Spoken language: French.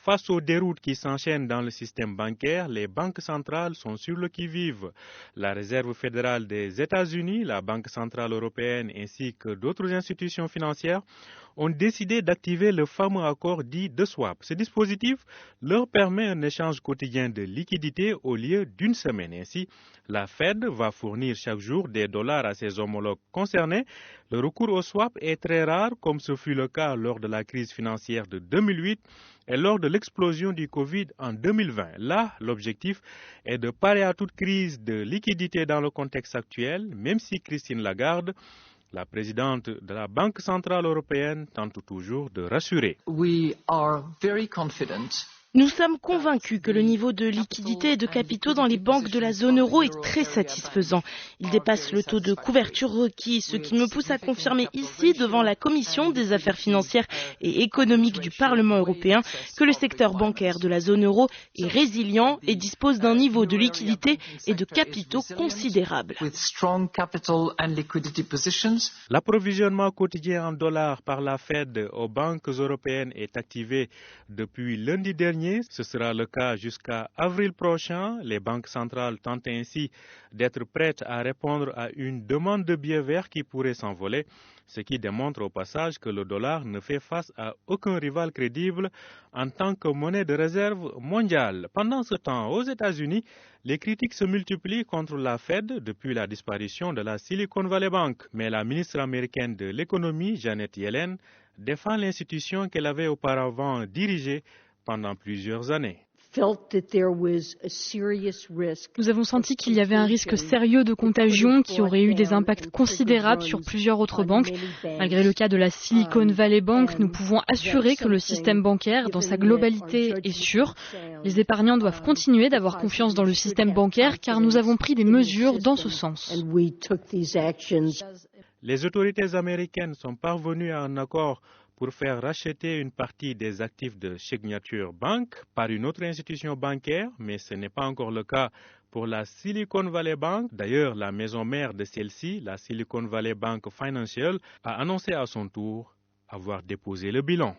Face aux déroutes qui s'enchaînent dans le système bancaire, les banques centrales sont sur le qui-vive. La Réserve fédérale des États-Unis, la Banque centrale européenne ainsi que d'autres institutions financières ont décidé d'activer le fameux accord dit de swap. Ce dispositif leur permet un échange quotidien de liquidités au lieu d'une semaine. Ainsi, la Fed va fournir chaque jour des dollars à ses homologues concernés. Le recours au swap est très rare, comme ce fut le cas lors de la crise financière de 2008 et lors de l'explosion du Covid en 2020. Là, l'objectif est de parer à toute crise de liquidité dans le contexte actuel, même si Christine Lagarde, la présidente de la Banque centrale européenne, tente toujours de rassurer. Nous sommes convaincus que le niveau de liquidité et de capitaux dans les banques de la zone euro est très satisfaisant. Il dépasse le taux de couverture requis, ce qui me pousse à confirmer ici, devant la Commission des affaires financières et économiques du Parlement européen, que le secteur bancaire de la zone euro est résilient et dispose d'un niveau de liquidité et de capitaux considérable. L'approvisionnement quotidien en dollars par la Fed aux banques européennes est activé depuis lundi dernier. Ce sera le cas jusqu'à avril prochain. Les banques centrales tentent ainsi d'être prêtes à répondre à une demande de billets verts qui pourrait s'envoler, ce qui démontre au passage que le dollar ne fait face à aucun rival crédible en tant que monnaie de réserve mondiale. Pendant ce temps, aux États-Unis, les critiques se multiplient contre la Fed depuis la disparition de la Silicon Valley Bank. Mais la ministre américaine de l'économie, Janet Yellen, défend l'institution qu'elle avait auparavant dirigée pendant plusieurs années. Nous avons senti qu'il y avait un risque sérieux de contagion qui aurait eu des impacts considérables sur plusieurs autres banques. Malgré le cas de la Silicon Valley Bank, nous pouvons assurer que le système bancaire dans sa globalité est sûr. Les épargnants doivent continuer d'avoir confiance dans le système bancaire car nous avons pris des mesures dans ce sens. Les autorités américaines sont parvenues à un accord pour faire racheter une partie des actifs de Signature Bank par une autre institution bancaire, mais ce n'est pas encore le cas pour la Silicon Valley Bank. D'ailleurs, la maison mère de celle-ci, la Silicon Valley Bank Financial, a annoncé à son tour avoir déposé le bilan.